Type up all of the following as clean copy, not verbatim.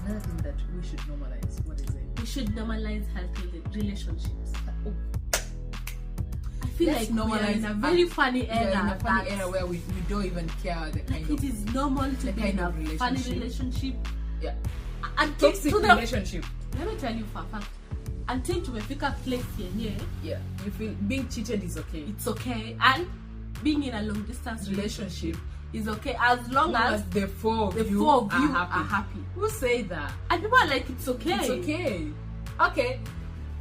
another thing that we should normalize. What is it? We should normalize healthy relationships. Oh. I feel Let's like we are in a very funny era. In a funny era where we don't even care the kind it is normal to be in a funny relationship. Yeah. Until Toxic to the relationship. Let me tell you for a fact. Until tumefika place yenye, yeah, you feel being cheated is okay. It's okay, and being in a long distance relationship is okay as long as the four of you are happy. Who say that? And people are like, it's okay. It's okay. Okay.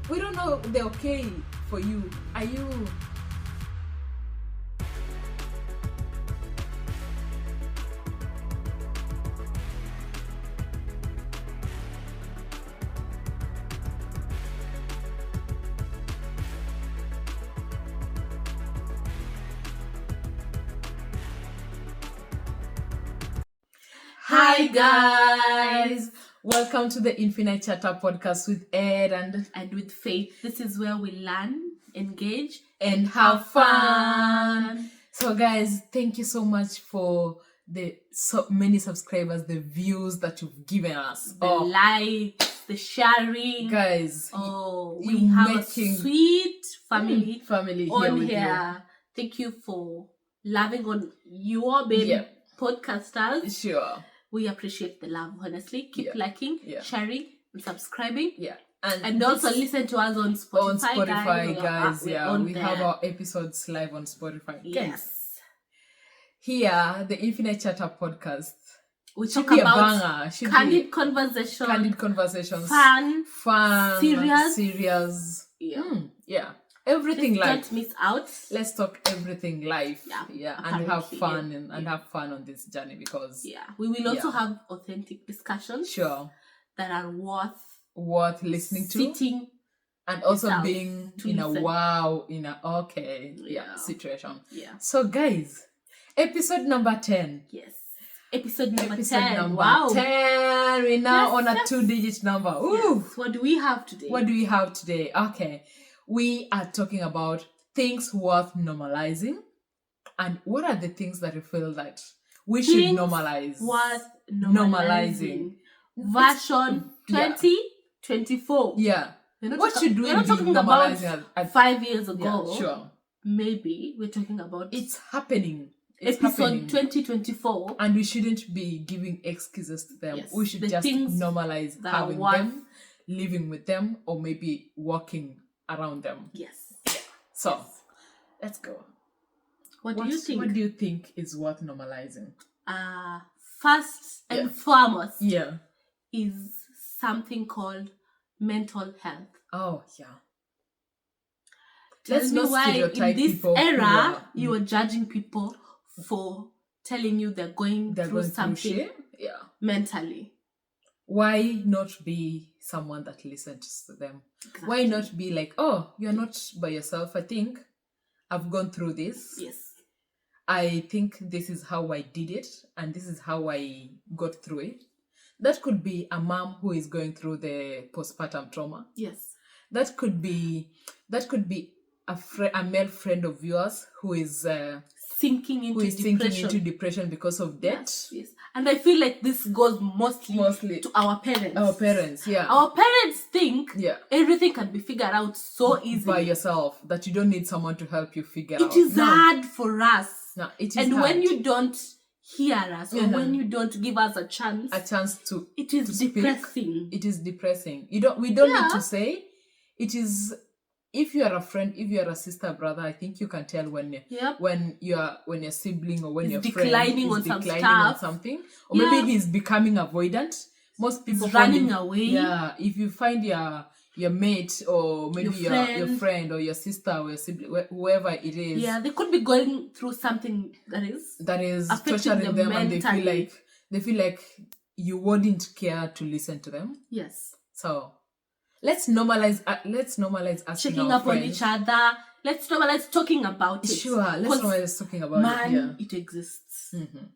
We don't know the okay for you. Are you? Hi guys, welcome to the Infinite Chatter podcast with Ed and with Faith. This is where we learn, engage, and have fun. So guys, thank you so much for the so many subscribers, the views that you've given us, the likes, the sharing. Guys, we have a sweet family on here. Thank you for loving on your baby podcasters. Sure. We appreciate the love, honestly. Keep liking, sharing, and subscribing. Yeah. And also listen to us on Spotify. On Spotify, guys. We there. have our episodes live on Spotify. Yes. Here, the Infinite Chatter podcast. We talk about candid conversations. Fun. Serious. Yeah. Everything live. Don't miss out. Let's talk everything live. Yeah. And have fun and have fun on this journey because we will also have authentic discussions. Sure. That are worth listening to. Sitting and also being in a situation. Yeah. So guys, episode number 10. Yes. Episode number 10. Wow. 10. We're now on a 2-digit number. Ooh. Yes. What do we have today? Okay. We are talking about things worth normalizing. And what are the things that you feel that we should normalize? Worth normalizing. Version 2024. Yeah. What should we be normalizing about 5 years ago? Yeah, sure. Maybe we're talking about it's happening. Episode 2024. And we shouldn't be giving excuses to them. We should just normalize having them, living with them, or maybe walking around them. Yes. Yeah. So, let's go. What do you think? What do you think is worth normalizing? First and foremost, is something called mental health. Oh, yeah. Let's know why in this era you are judging people for telling you they're going through something mentally. Why not be someone that listens to them? Exactly. Why not be like, oh, you're not by yourself. I think I've gone through this. Yes. I think this is how I did it and this is how I got through it. That could be a mom who is going through the postpartum trauma. Yes. That could be a male friend of yours who is sinking into depression because of debt. Yes. And I feel like this goes mostly to our parents. Our parents think everything can be figured out so easily by yourself, that you don't need someone to help you figure out. It is hard for us. No, it is and hard. When you don't hear us or when you don't give us a chance to it is depressing. It is depressing. We don't need to say it is. If you are a friend, if you are a sister, brother, I think you can tell when your sibling or when your friend is declining on something, or maybe he's becoming avoidant. Most people running away. Yeah, if you find your mate or maybe your friend or your sister or your sibling, whoever it is. Yeah, they could be going through something that is torturing them, mentally. And they feel like you wouldn't care to listen to them. Yes. So let's normalize asking checking our up friends. On each other. Let's normalize talking about it. Sure, let's normalize talking about it. It exists. Mm-hmm.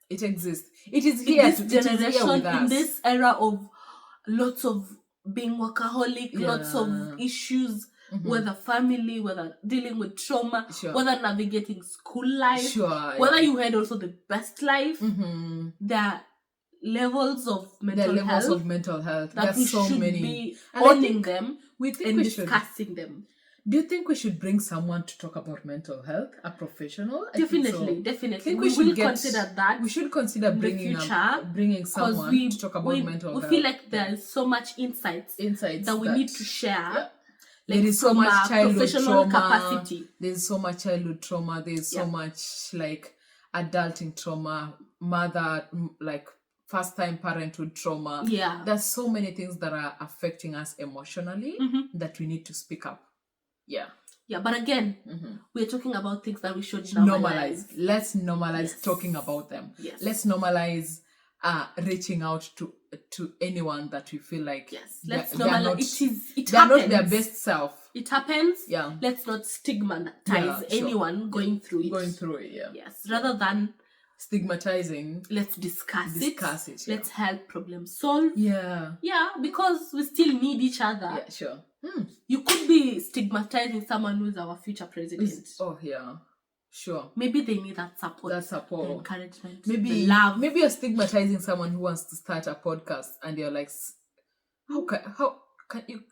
It exists. It is here. In this generation, in this era of lots of being workaholic, lots of issues, whether family, whether dealing with trauma, whether navigating school life, whether you had also the best life, there are levels of mental health. That There's we so should many. be owning them and discussing them. Do you think we should bring someone to talk about mental health? A professional? Definitely. I think we should consider that. We should consider bringing someone to talk about mental health. We feel like there's so much insights that we need to share. Yeah. Like there is so much childhood trauma. Capacity. There's so much childhood trauma. There's so much like adulting trauma, mother like first-time parenthood trauma. Yeah. There's so many things that are affecting us emotionally that we need to speak up. Yeah. Yeah, but again, we're talking about things that we should normalize. Let's normalize talking about them. Yes. Let's normalize reaching out to anyone that we feel like let's normalize. It they're happens. Not their best self. It happens. Yeah. Let's not stigmatize anyone going through it. Yeah. Yes. Rather than stigmatizing, let's discuss it. Yeah. Let's help problem solve. Yeah. Yeah, because we still need each other. Yeah, sure. You could be stigmatizing someone who's our future president. Oh yeah. Sure. Maybe they need that support. The encouragement. Maybe the love. Maybe you're stigmatizing someone who wants to start a podcast and you're like, how can you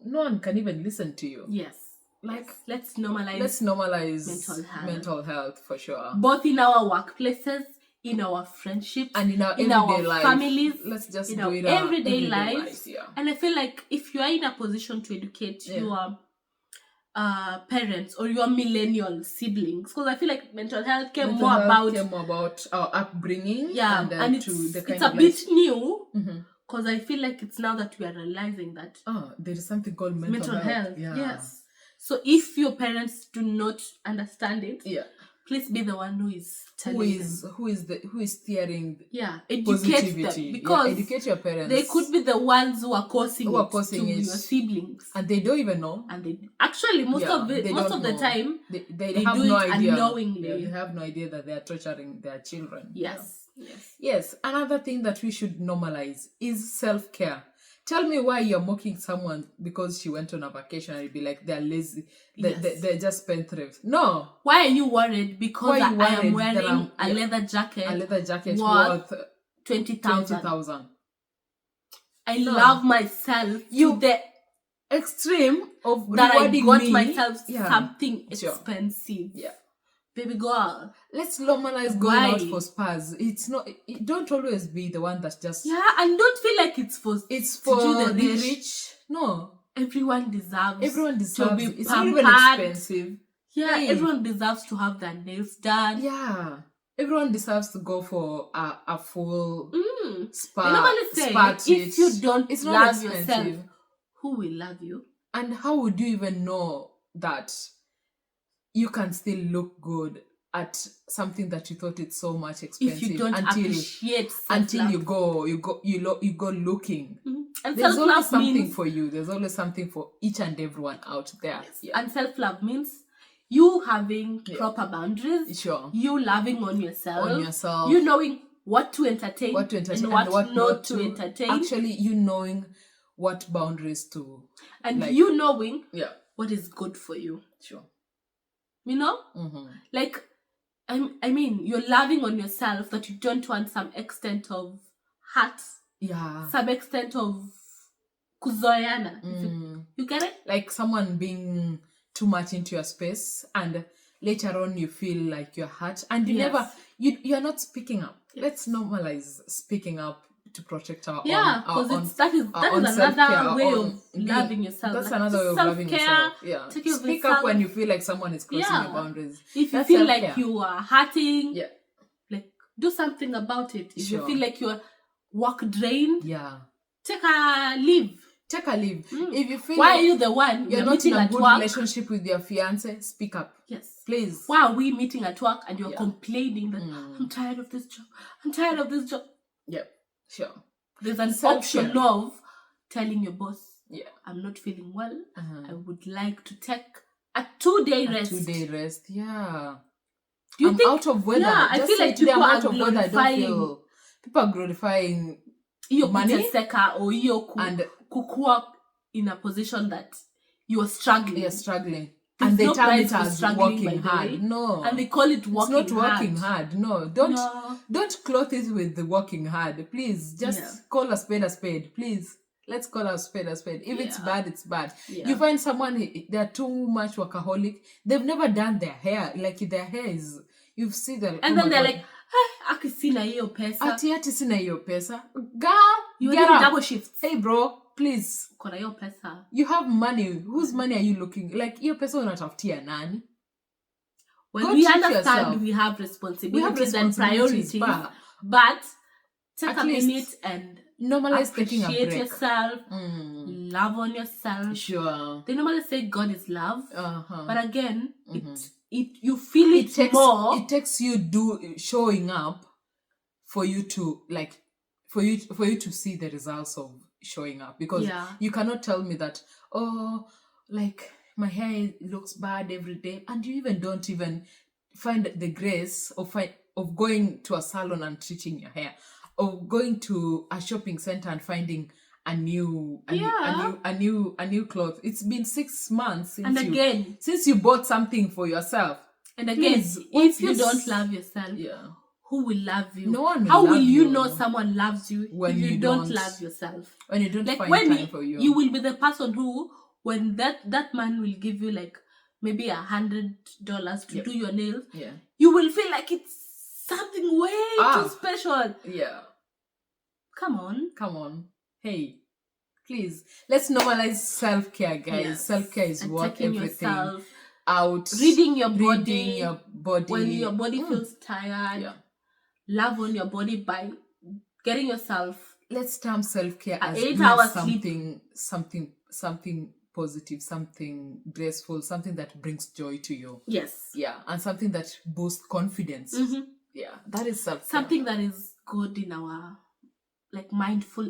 no one can even listen to you. Yes. Like let's normalize mental health for sure. Both in our workplaces, in our friendships, and in our everyday life. Families. Let's just in do our it everyday lives. Life, yeah. And I feel like if you are in a position to educate your parents or your millennial siblings, because I feel like mental health came more about our upbringing. Yeah, and it's a bit new. Because I feel like it's now that we are realizing that there is something called mental health. Yeah. Yes. So if your parents do not understand it, please be the one who is telling them. Who is steering educate them, because educate your parents. They could be the ones who are causing it to your siblings, and they don't even know. And they actually most of the time they have no idea. Unknowingly. They have no idea that they are torturing their children. Yes. Another thing that we should normalize is self-care. Tell me why you're mocking someone because she went on a vacation and you'd be like, they're lazy. They're just spendthrift. No. Why are you worried? Because I am wearing a leather jacket. A leather jacket worth 20,000. I love myself to the extreme of that I got me. Myself something expensive. Yeah. Baby girl, let's normalize going out for spas. It's not. Don't always be the one that's just. Yeah, and don't feel like it's for the rich. No, everyone deserves. To be it's not even expensive. Yeah, everyone deserves to have their nails done. Yeah, everyone deserves to go for a full spa. I normally say, spa if you don't it's love yourself, who will love you? And how would you even know that you can still look good at something that you thought it's so much expensive? If you don't appreciate self-love. Until you go looking. And there's always something means, for you. There's always something for each and everyone out there. Yes. Yeah. And self-love means you having proper boundaries. Sure. You loving on yourself. You knowing what to entertain. And what not to entertain. Actually, you knowing what boundaries to. And you knowing what is good for you. Sure. You know? Like, I mean, you're loving on yourself that you don't want some extent of hurt. Yeah. Some extent of kuzoyana. You get it? Like someone being too much into your space and later on you feel like you're hurt and you're not speaking up. Let's normalize speaking up to protect our own. Because that is another way of loving yourself. That's another way of loving yourself. Yeah. Speak up when you feel like someone is crossing your boundaries. If you feel like you are hurting, like do something about it. If you feel like you're work drained, take a leave. If you feel why are you the one you're not in a good relationship with your fiance, speak up. Yes, please. Why are we meeting at work and you're complaining that I'm tired of this job? Yep. Sure. There's an option of telling your boss, I'm not feeling well. I would like to take a 2-day rest. 2-day rest, yeah. Do you think out of weather? Yeah, I feel like people are glorifying. People are glorifying money and kukua in a position that you are struggling. You're struggling. and they term it as working hard. No. And they call it working hard. It's not working hard. No. Don't clothe it with the working hard. Please, just call a spade a spade. Please. Let's call a spade a spade. If it's bad, it's bad. Yeah. You find someone, they're too much workaholic. They've never done their hair. Like, their hair is, you've seen them. And then they're like, Ati sina hiyo pesa. Ati sina hiyo pesa. Girl, you're doing double shifts. Hey, bro, please. Kona hiyo pesa. You have money. Whose money are you looking? Like, hiyo pesa unatafutia nani? Well, we understand yourself. We have responsibilities and priorities. But take a minute and normalize taking a break. Appreciate yourself. Love on yourself. Sure. They normally say God is love. But again, you feel it more. It takes you showing up for you to for you to see the results of showing up, because you cannot tell me that, oh, like my hair looks bad every day, and you don't even find the grace of going to a salon and treating your hair, or going to a shopping center and finding a new cloth. It's been 6 months since you bought something for yourself. And again, please, if you don't love yourself, who will love you? No one will. How will you know someone loves you when you don't love yourself? When you don't find time for you. You will be the person who, when that man will give you like maybe $100 to do your nails, you will feel like it's something way too special. Yeah. Come on. Hey, please, let's normalize self-care, guys. Yes. Self-care is worth everything. Out. Reading your body. When your body feels tired. Yeah. Love on your body by getting yourself. Let's term self-care as 8 hours something positive, something graceful, something that brings joy to you. Yes. Yeah, and something that boosts confidence. Yeah, that is self-care. Something that is good in our, like,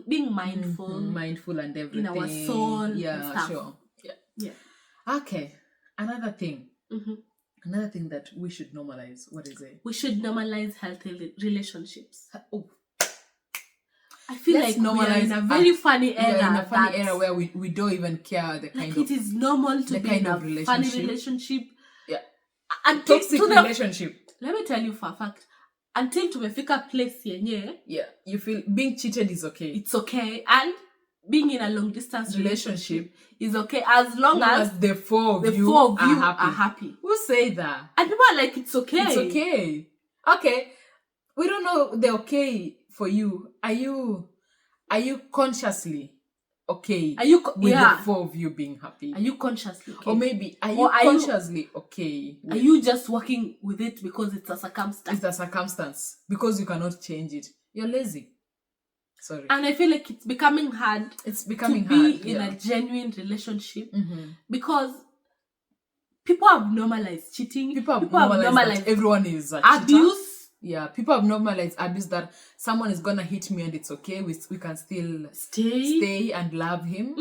being mindful. Mindful and everything. In our soul. Yeah, sure. Yeah. Okay. Another thing that we should normalize. What is it? We should normalize healthy relationships. Oh. I feel like we are in a very funny era. Yeah, in a funny era where we don't even care the kind of... It is normal to be in a funny relationship. Yeah. Toxic relationship. Let me tell you for a fact. Until tumefika place yenye. Yeah. You feel being cheated is okay. It's okay. And being in a long distance relationship is okay as long as the four of you are happy. Who say that? And people are like, it's okay. It's okay. Okay. We don't know the okay for you. Are you consciously okay with the four of you being happy? Are you consciously okay? Or maybe are you consciously okay? Are you just working with it because it's a circumstance? It's a circumstance. Because you cannot change it. You're lazy. Sorry. And I feel like it's becoming hard. It's becoming to be in a genuine relationship because people have normalized cheating. People have normalized everyone is abuse. Yeah, people have normalized abuse, that someone is gonna hit me and it's okay. We can still stay and love him.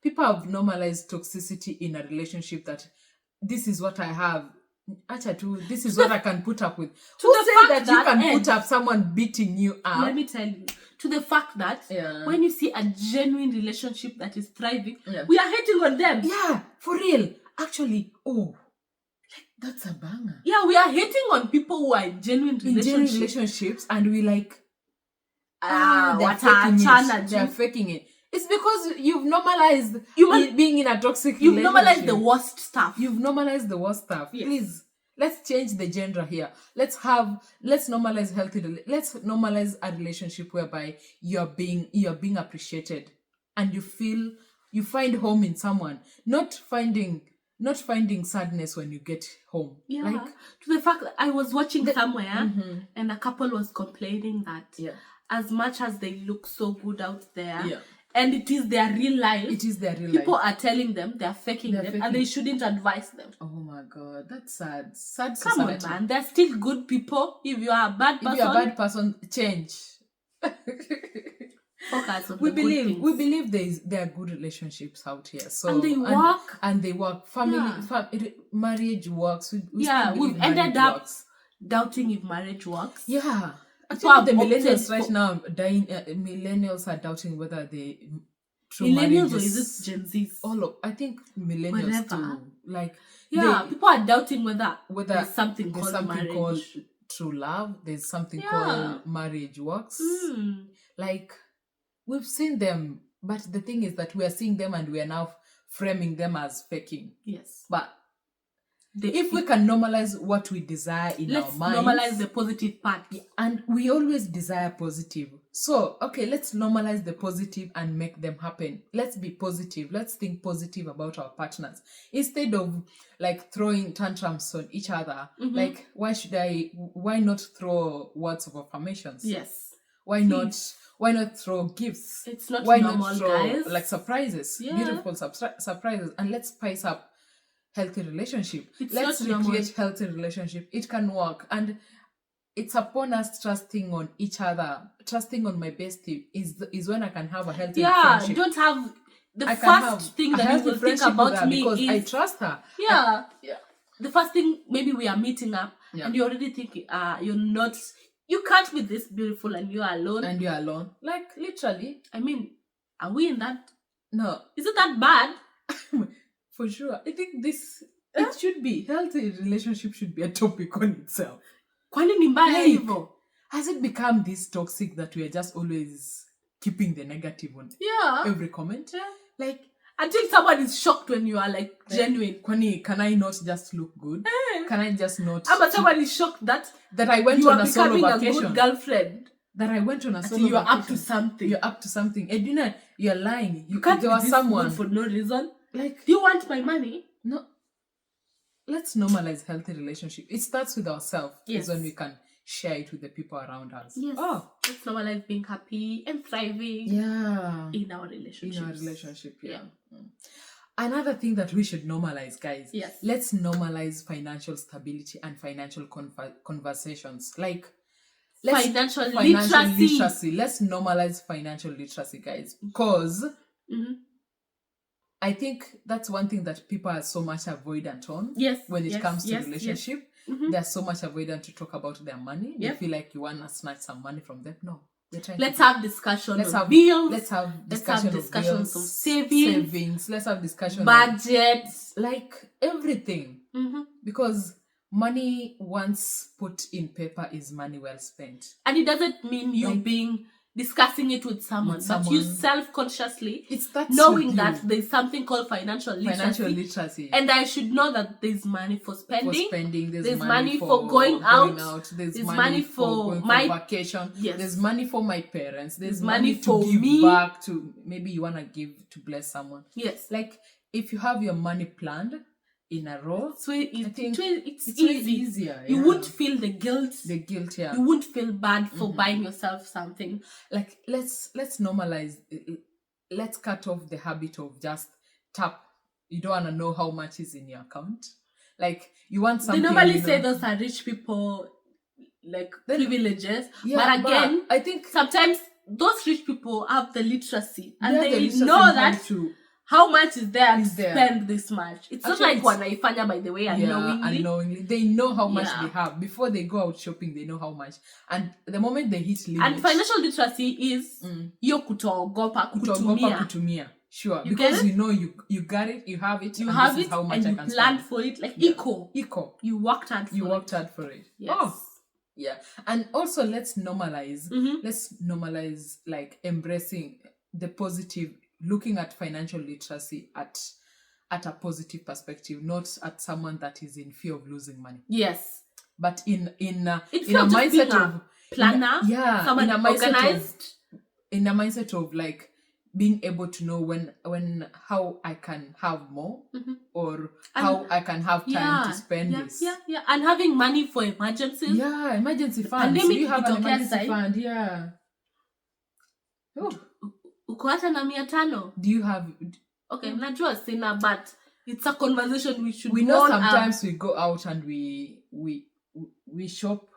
People have normalized toxicity in a relationship, that this is what I have. This is what I can put up with. Who said that you can put up someone beating you up? Let me tell you. To the fact that when you see a genuine relationship that is thriving, we are hating on them. Yeah, for real. Actually, that's a banger. Yeah, we are hating on people who are in genuine relationships, and we like, they're faking it. It's because you've normalized being in a toxic relationship. You've normalized the worst stuff. Yes. Please, let's change the gender here. Let's normalize let's normalize a relationship whereby you're being appreciated, and you find home in someone, not finding sadness when you get home. Yeah. Like, to the fact that I was watching somewhere and a couple was complaining that as much as they look so good out there, and it is their real life. People are telling them they're faking and they shouldn't advise them. Oh my God, that's sad. Sad society. Come on, man. They're still good people. If you are a bad person, change. Focus on we believe there are good relationships out here. So and they work. Marriage works. We've ended up doubting if marriage works. Yeah. Actually, the millennials right now millennials are doubting whether they true millennials, or is it Gen Zs? I think millennials too. like people are doubting whether there's something called marriage. True love. There's something called marriage works. Like, we've seen them, but the thing is that we are seeing them and we are now framing them as faking. Yes. But if we can normalize what we desire in our minds. Let's normalize the positive part. And we always desire positive. So, okay, let's normalize the positive and make them happen. Let's be positive. Let's think positive about our partners. Instead of like throwing tantrums on each other. Like, why not throw words of affirmations? Yes. Why not throw gifts? It's not why normal, not throw guys. Like surprises, beautiful surprises, and let's spice up healthy relationship. Let's recreate healthy relationship. It can work, and it's upon us trusting on each other. Trusting on my bestie is when I can have a healthy friendship. You don't have the first thing that you will think about me because is I trust her. The first thing, maybe we are meeting up and you're already thinking, you can't be this beautiful and you're alone. Like, literally. I mean, are we in that? No. Is it that bad? For sure. I think it should be. Healthy relationship should be a topic on itself. Has it become this toxic that we are just always keeping the negative on every comment? Like, until someone is shocked when you are like genuine. Can I not just look good? Can I just not? But someone is shocked that I went on a solo vacation. You are becoming a good girlfriend. That I went on a solo vacation. You are up to something. You're up to something. And you're lying. You can't be someone for no reason. Like, do you want my money? No. Let's normalize healthy relationship. It starts with ourselves. Yes. Is when we can share it with the people around us. Yes. Let's normalize being happy and thriving. In our relationship. Another thing that we should normalize, guys. Yes. Let's normalize financial stability and financial conversations. Like, financial literacy. Let's normalize financial literacy, guys. Because I think that's one thing that people are so much avoidant on. When it comes to relationship. They're so much avoidant to talk about their money. They feel like you want to snatch some money from them. No. Let's have discussions on bills. Let's have discussions on savings. Let's have discussions budget. Like everything. Because money once put in paper is money well spent. And it doesn't mean you being discussing it with someone. But you self-consciously knowing that there's something called financial literacy. And I should know that there's money for spending. There's money for going out. There's money for going my vacation. Yes. There's money for my parents. There's money to give me. back to, maybe you want to give to bless someone. Yes. Like, if you have your money planned in a row, so it's easier. You won't feel the guilt. You won't feel bad for buying yourself something. Like, let's normalize. Let's cut off the habit of just tap. You don't want to know how much is in your account. Like, you want something. They normally say those are rich people, like privileges. But again, I think sometimes those rich people have the literacy and they know that. How much is there to spend this much? It's not like wanaifanya, by the way, unknowingly. They know how much they have. Before they go out shopping, they know how much. And the moment they hit limit. And financial literacy is yo kutogopa kutumia. Sure. Because you know you got it, you have it. You have it, how much and you planned for it. Like eco. You worked hard for it. Yes. Yeah. And also let's normalize. Let's normalize, like, embracing the positive, looking at financial literacy at a positive perspective, not at someone that is in fear of losing money. Yes. But in a mindset of planner, someone organized. In a mindset of, like, being able to know how I can have more or how I can have time to spend this. Yeah. And having money for emergencies. Yeah, emergency funds. Do you have an emergency fund? Yeah. Uko hata na 500? Do you have? Okay, najua sina, but it's a conversation we know sometimes we go out and we shop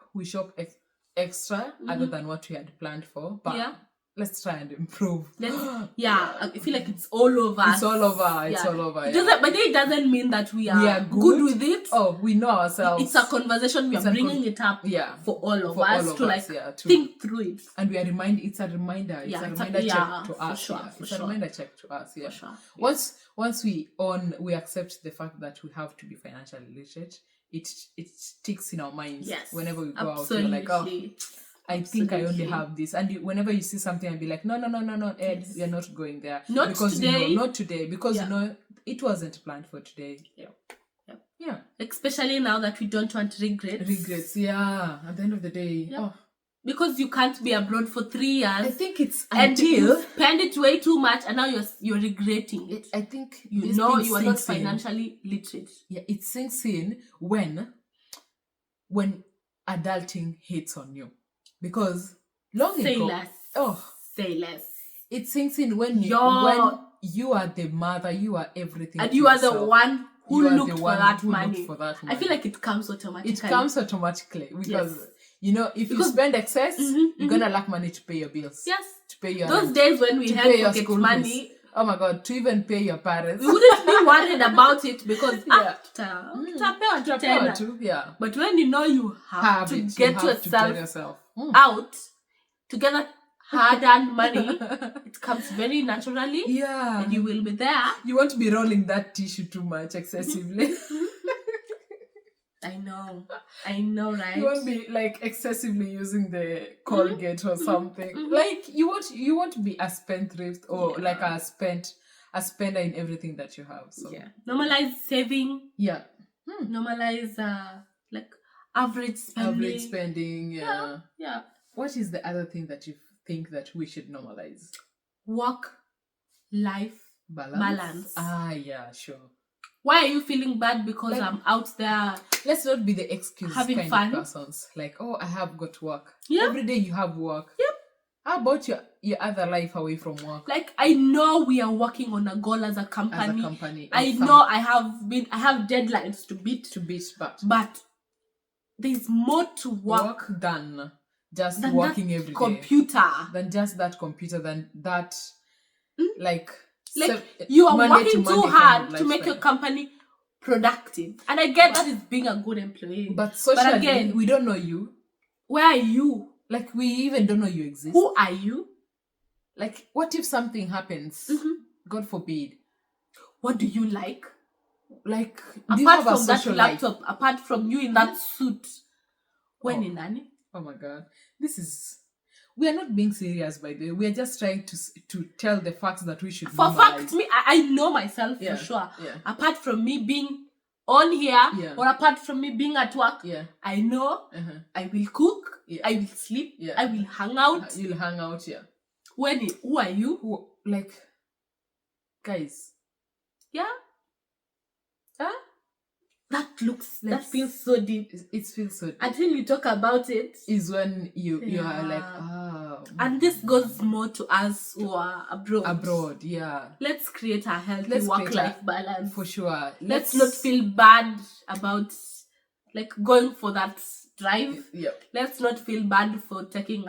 extra other than what we had planned for. But let's try and improve. I feel like it's all over. It's all over. It's all over. It doesn't, but it doesn't mean that we are good with it. Oh, we know ourselves. It's a conversation. We are bringing it up for all of us to think through it. And we are it's a reminder. It's a reminder check to us. Sure, it's a reminder check to us. Yeah. For sure. Once we accept the fact that we have to be financially literate, it sticks in our minds. Yes. Whenever we go out, we're like, oh, I think I only have this. And whenever you see something and be like, no, Ed, we are not going there. Not today. Not today. Because, it wasn't planned for today. Yeah. Especially now that we don't want regrets. Regrets, yeah. At the end of the day. Yeah. Because you can't be abroad for 3 years. I think it's and you spend it way too much and now you're regretting it. I think you know you are not financially literate. Yeah, it sinks in when adulting hits on you. Because Say less. It sinks in when you are the mother, you are everything. And you are the one who looked for that money. I feel like it comes automatically. It comes automatically because if you spend excess, you're gonna lack money to pay your bills. Yes. To pay your those days when we had to get money. Oh my God, to even pay your parents. We wouldn't be worried about it because yeah. But when you have to get yourself out to get that hard-earned money, it comes very naturally. Yeah. And you will be there. You won't be rolling that tissue too much excessively. I know, right? You won't be like excessively using the Colgate or something. Like you won't be a spendthrift or like a spender in everything that you have. So normalize saving. Yeah. Normalize like average spending. Yeah. Yeah. What is the other thing that you think that we should normalize? Work-life balance. Ah, yeah, sure. Why are you feeling bad because I'm out there? Let's not be the excuse having kind fun. Of persons. Like, oh, I have got work. Yeah. Every day you have work. Yep. How about your other life away from work? Like, I know we are working on a goal as a company. I know I have deadlines to beat. But there's more to work than just working every day. Than just that computer, than that like you are working too hard to make your company productive. And I get that is being a good employee. But socially, again, we don't know you. Where are you? Like, we even don't know you exist. Who are you? Like, what if something happens? God forbid. What do you like? Like, apart from that laptop, apart from you in that suit. When in Nani? Oh my God. We are not being serious, by the way. We are just trying to tell the facts that we should normalize. For fact, I know myself for sure. Yeah. Apart from me being on here, or apart from me being at work, I know I will cook, I will sleep, I will hang out. You'll hang out, yeah. Who are you? Like, guys. Yeah? Huh? That feels so deep. It feels so deep. Until you talk about it, is when you are like, oh. And this goes more to us who are abroad. Yeah. Let's create a healthy work-life balance. For sure. Let's not feel bad about like going for that drive. Yeah. Let's not feel bad for taking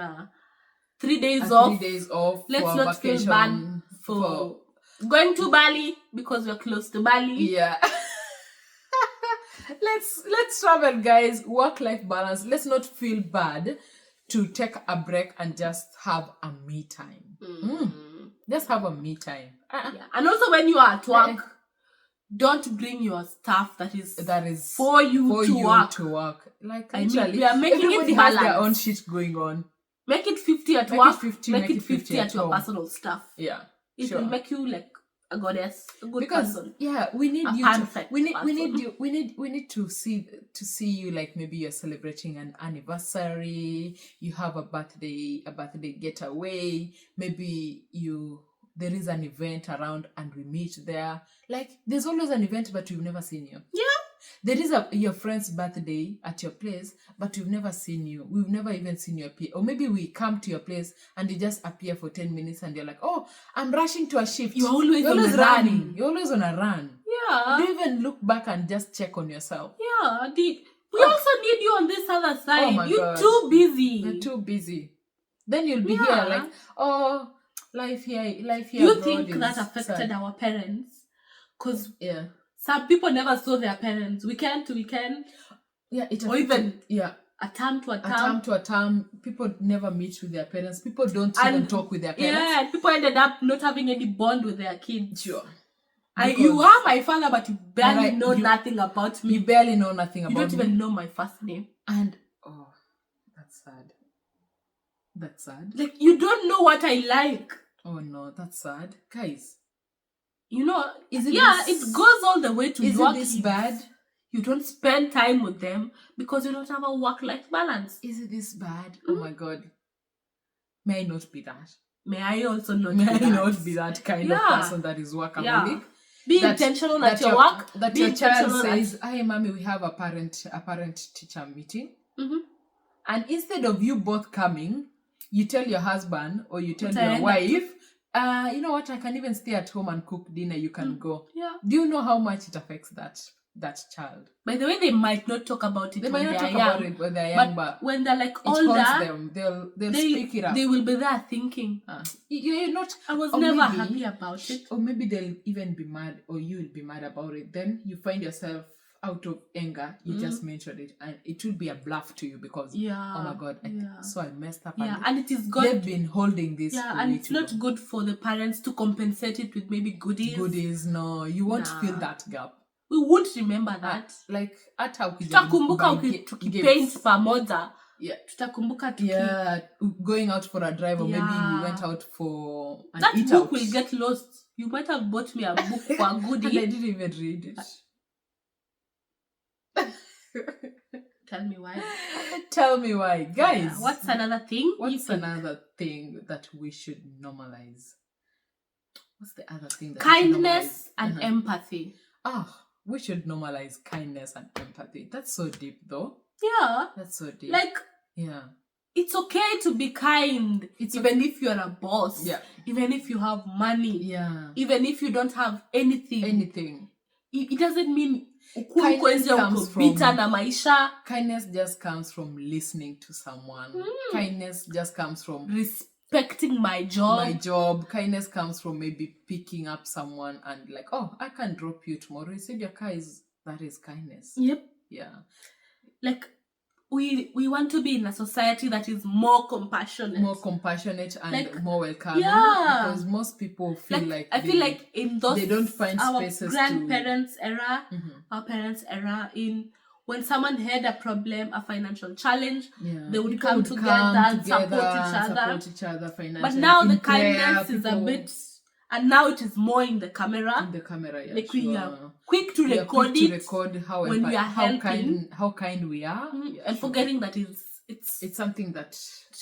3 days off. 3 days off. Let's not feel bad for going to Bali because we're close to Bali. Yeah. Let's travel, guys. Work-life balance. Let's not feel bad to take a break and just have a me time. Just have a me time. Yeah. And also when you are at work, don't bring your stuff that is for you to work. Like, literally, we are making everybody it has their own shit going on. Make it 50 at work. Make it 50 at your personal stuff. Yeah, it will make you like a goddess, a good person. Yeah, we need you. We need to see you, like maybe you're celebrating an anniversary, you have a birthday getaway, maybe there is an event around and we meet there. Like, there's always an event, but we've never seen you. Yeah. There is your friend's birthday at your place, but we've never seen you. We've never even seen you appear. Or maybe we come to your place and you just appear for 10 minutes and you're like, oh, I'm rushing to a shift. You're always running. You're always on a run. Yeah. Do you even look back and just check on yourself? Yeah. We also need you on this other side. Oh my God. You're too busy. You're too busy. Then you'll be here like, oh, life here. You think that affected sad. Our parents? Because some people never saw their parents. Weekend to weekend. Yeah, it affected, or even a term to a term. People never meet with their parents. People don't even talk with their parents. Yeah, people ended up not having any bond with their kids. Sure. You are my father, but you barely know nothing about me. You barely know nothing about me. You don't even know my first name. And, oh, that's sad. That's sad. Like, you don't know what I like. Oh, no, that's sad. Guys. You know, it goes all the way to your kids. Is it this bad? You don't spend time with them because you don't have a work-life balance. Is it this bad? Oh, my God. May I not be that? May I also not be that kind of person that is workaholic? Yeah. Be intentional at your work. That your child says, "Hi, mommy, we have a parent-teacher meeting." Mm-hmm. And instead of you both coming, you tell your husband or you tell your wife, you know what, I can even stay at home and cook dinner. You can go. Yeah. Do you know how much it affects that child? By the way, they might not talk about it. They might not talk about it when they're young, but when they're like older, they'll speak it up. They will be there thinking, you're not. I was never happy about it. Or maybe they'll even be mad, or you'll be mad about it. Then you find yourself out of anger. You just mentioned it, and it will be a bluff to you because oh my God, I messed up. Yeah, and it is good. They've been holding this. Yeah, and it's not good for the parents to compensate it with maybe goodies. No, you won't feel that gap. We won't remember that. Like hata tutakumbuka tukipaint pamoja. Yeah. Tutakumbuka going out for a drive, or maybe we went out for an that eat book out. Will get lost. You might have bought me a book for a goodie. And I didn't even read it. Tell me why. Tell me why. Guys. Yeah. What's another thing? What's another thing that we should normalize? What's the other thing that kindness and empathy. We should normalize kindness and empathy. That's so deep, though. Yeah. That's so deep. Like, it's okay to be kind. Even if you're a boss. Yeah. Even if you have money. Yeah. Even if you don't have anything. It doesn't mean kindness comes from na maisha. Kindness just comes from listening to someone. Kindness just comes from respecting my job. Kindness comes from maybe picking up someone and like, oh, I can drop you tomorrow. You said your car that is kindness. Yep. Yeah. Like we want to be in a society that is more compassionate and like, more welcoming. Yeah. Because most people feel like I feel like in those they don't find spaces grandparents' era, our parents' era, when someone had a problem, a financial challenge, they would come together and support each other financially. But now the kindness is a bit, and now it is more in the camera. In the camera, yeah. Like we are quick to record when we are helping. How kind we are. And forgetting that it's something that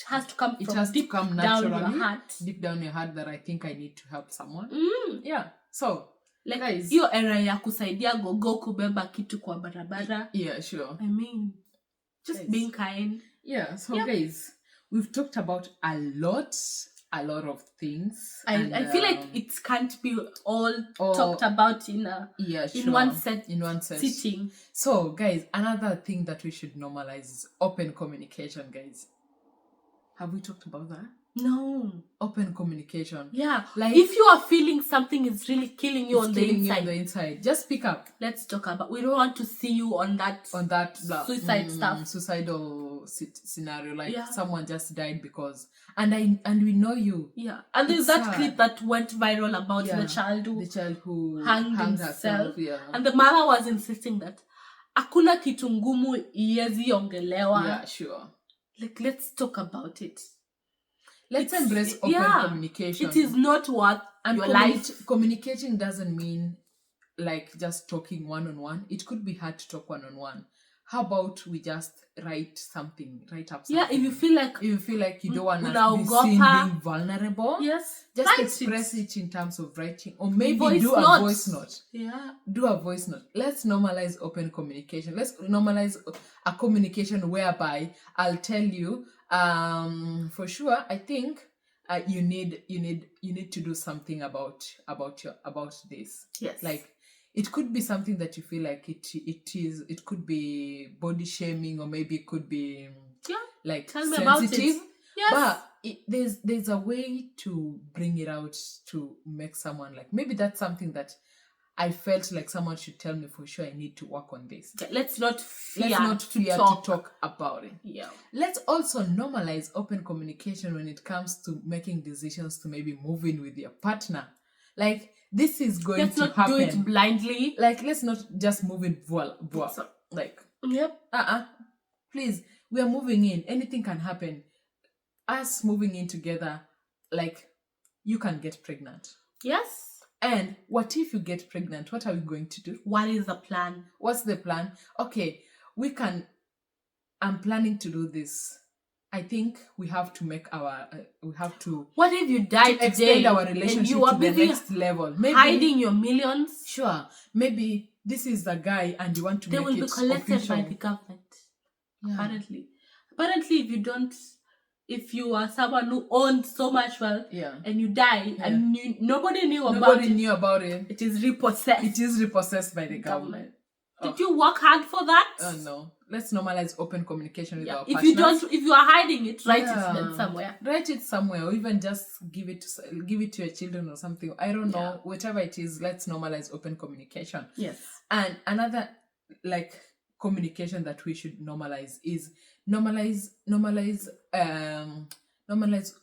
has to come from deep down your heart. Deep down your heart that I think I need to help someone. Yeah. So, like guys, hiyo era ya kusaidia gogo kubeba kitu kwa barabara. Yeah, sure. I mean, just being kind. Yeah, so guys, we've talked about a lot of things. I feel like it can't be all talked about in one sitting. So guys, another thing that we should normalize is open communication, guys. Have we talked about that? No. Open communication. Yeah. Like if you are feeling something is really killing you on the inside, just speak up. Let's talk about. We don't want to see you on that suicide stuff. Suicidal scenario, like someone just died because and we know you. Yeah. And there's that clip that went viral about the child who hanged himself. Yeah. And the mother was insisting that hakuna kitu ngumu iwezi ongelewa. Yeah, sure. Like let's talk about it. Let's embrace open communication. It is not worth your life. Communicating doesn't mean like just talking one-on-one. It could be hard to talk one-on-one. How about we just write up something? Yeah, if you feel like you don't want to be seen being vulnerable, just express it in terms of writing, or maybe do a voice note. Yeah, do a voice note. Let's normalize open communication. Let's normalize a communication whereby I'll tell you, for sure, I think you need to do something about this. Yes, like. It could be something that you feel like it could be body shaming, or maybe it could be like sensitive. Yes. But there's a way to bring it out to make someone like, maybe that's something that I felt like someone should tell me for sure I need to work on this. Let's not fear to talk about it. Yeah. Let's also normalize open communication when it comes to making decisions to maybe move in with your partner. Like, this is going to happen. Let's not do it blindly. Like, let's not just move in like, yep. Please, we are moving in. Anything can happen. Us moving in together, like, you can get pregnant. Yes. And what if you get pregnant? What are we going to do? What is the plan? What's the plan? Okay, I'm planning to do this. I think we have to make what if you die today? Extend our relationship to the next level. Maybe hiding your millions. Sure. Maybe this is the guy and you want to they make it official. They will be collected by the government. Yeah. Apparently, if you are someone who owned so much wealth, and you die, and nobody knew about it, it is repossessed. It is repossessed by the government. Did you work hard for that? Oh no. Let's normalize open communication with our partners. If you are hiding it, write it somewhere. Write it somewhere, or even just give it to your children or something. I don't know. Whatever it is, let's normalize open communication. Yes. And another communication that we should normalize is normalize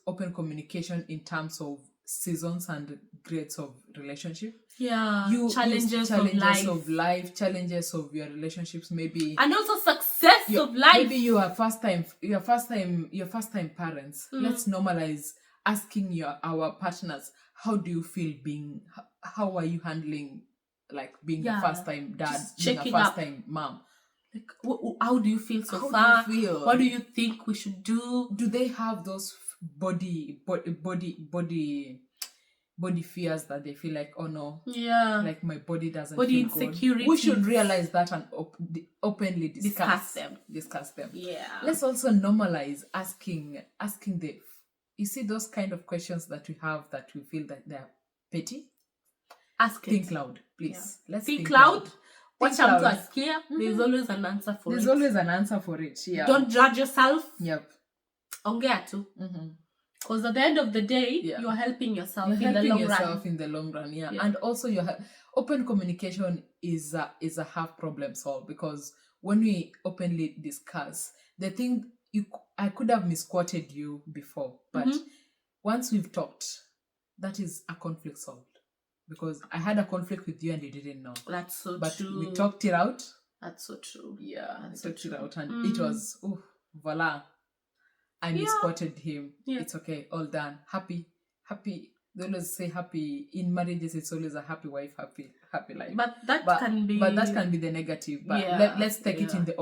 open communication in terms of seasons and grades of relationship. Yeah. Challenges of life, challenges of your relationships, maybe, and also success of life. Maybe you are first time parents. Let's normalize asking our partners, how do you feel how are you handling being a first time dad, being a first time mom? Like, how do you feel so far? Do you feel? What do you think we should do? Do they have those body fears that they feel like, oh no, like my body doesn't feel insecurity. Good? We should realize that and openly discuss them. Yeah. Let's also normalize asking you see those kind of questions that we have that we feel that they're petty. Think loud, please. Yeah. Let's think loud. Watch out to ask here. There's always an answer for it. There's always an answer for it. Yeah. Don't judge yourself. Yep. Ongea tu. Because at the end of the day, you are helping yourself in the long run. Yeah. And also open communication is a half problem solved, because when we openly discuss the thing, I could have misquoted you before, but once we've talked, that is a conflict solved. Because I had a conflict with you and you didn't know. That's so but true. But we talked it out. That's so true. Yeah, talked it out, and it was voila. I misquoted him. Yeah. It's okay. All done. Happy. They always say happy in marriages. It's always a happy wife, happy life. But that can be the negative. But let's take it in the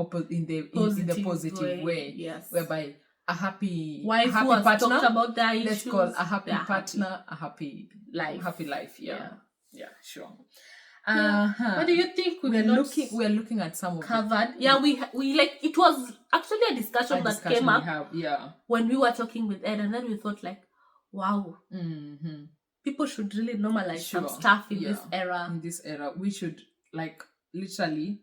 positive way. Yes. Whereby a happy wife who has partner. Talked about their issues. Let's call a happy partner a happy life. Happy life. Yeah, sure. What do you think we're looking at some of covered? Yeah, we like, it was actually a discussion that came up when we were talking with Ed, and then we thought like, wow, people should really normalize some stuff in this era. In this era, we should literally.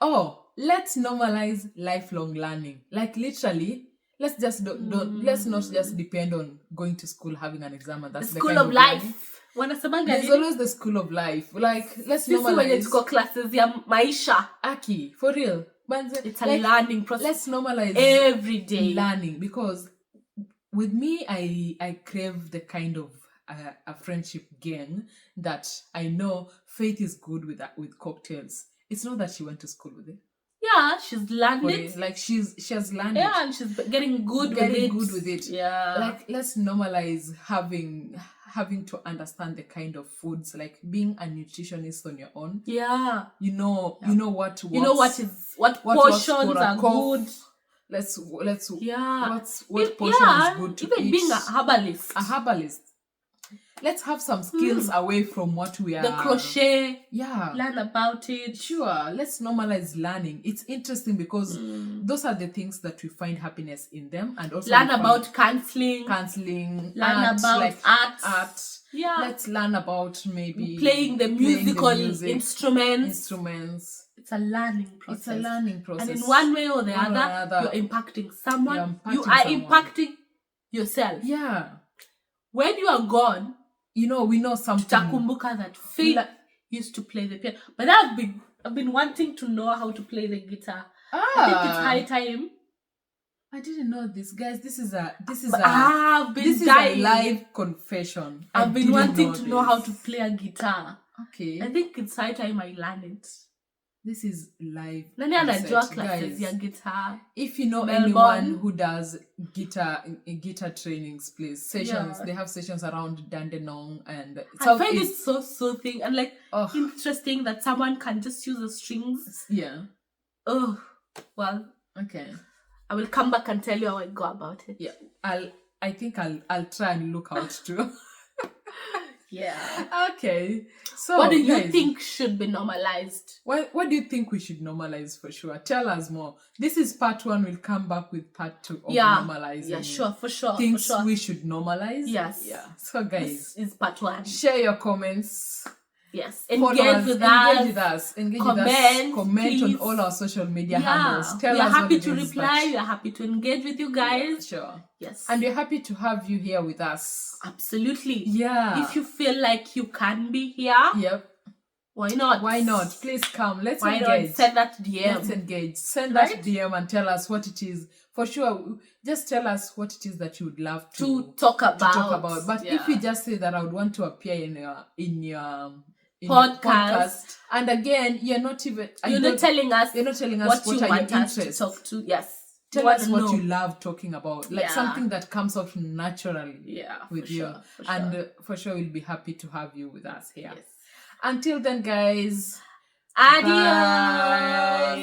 Oh, let's normalize lifelong learning. Like literally, let's just let's not just depend on going to school, having an exam, and that's the school of life. There's always the school of life. Like, let's normalize. When you go classes, maisha. Aki, for real. It's a learning process. Let's normalize every day learning, because with me, I crave the kind of a friendship gang that I know Faith is good with cocktails. It's not that she went to school with it. Yeah, she's learned it. Like she has learned it. Yeah, and she's getting good with it. Yeah. Like, let's normalize having to understand the kind of foods, like being a nutritionist on your own. Yeah. You know what portions are good. Let's what portion is good to even eat. Being a herbalist. Let's have some skills away from what we are. The crochet. Yeah. Learn about it. Sure. Let's normalize learning. It's interesting because those are the things that we find happiness in them. And also learn about counseling. Learn art, about art. Yeah. Let's learn about maybe playing the musical instruments. it's a learning process. It's a learning process. And in one way or the other, you're impacting someone. You are impacting yourself. Yeah. When you are gone, we know something. Tutakumbuka that Faith used to play the piano. But I've been wanting to know how to play the guitar. I think it's high time. I didn't know this, guys. This is a live confession. I've been wanting to know how to play a guitar. Okay. I think it's high time I learn it. This is live. Nani anajua classes ya guitar? If you know anyone who does guitar trainings, please, sessions. They have sessions around Dandenong and I find it so soothing and interesting that someone can just use the strings. Yeah. Oh, well. Okay. I will come back and tell you how I go about it. Yeah. I think I'll try and look out too. Yeah. Okay. So what do you think should be normalized? What do you think we should normalize for sure? Tell us more. This is part 1. We'll come back with part 2 of normalizing. Yeah, sure, for sure. Things we should normalize. Yes. Yeah. So guys, this is part 1. Share your comments. Yes. Engage with us. Comment on all our social media handles. Tell us. We are happy to reply. We are happy to engage with you guys. Yeah, sure. Yes. And we're happy to have you here with us. Absolutely. Yeah. If you feel like you can be here. Yep. Why not? Why not? Please come. Let's engage. Not? Send that DM. Let's engage. Send that DM and tell us what it is. For sure, just tell us what it is that you would love to talk about. But if you just say that I would want to appear in your podcast, and again, you're not telling us what you want us to talk to. Yes. Tell us what you love talking about, like something that comes out naturally with you. And for sure, we'll be happy to have you with us here. Yes. Until then, guys. Adios. Bye.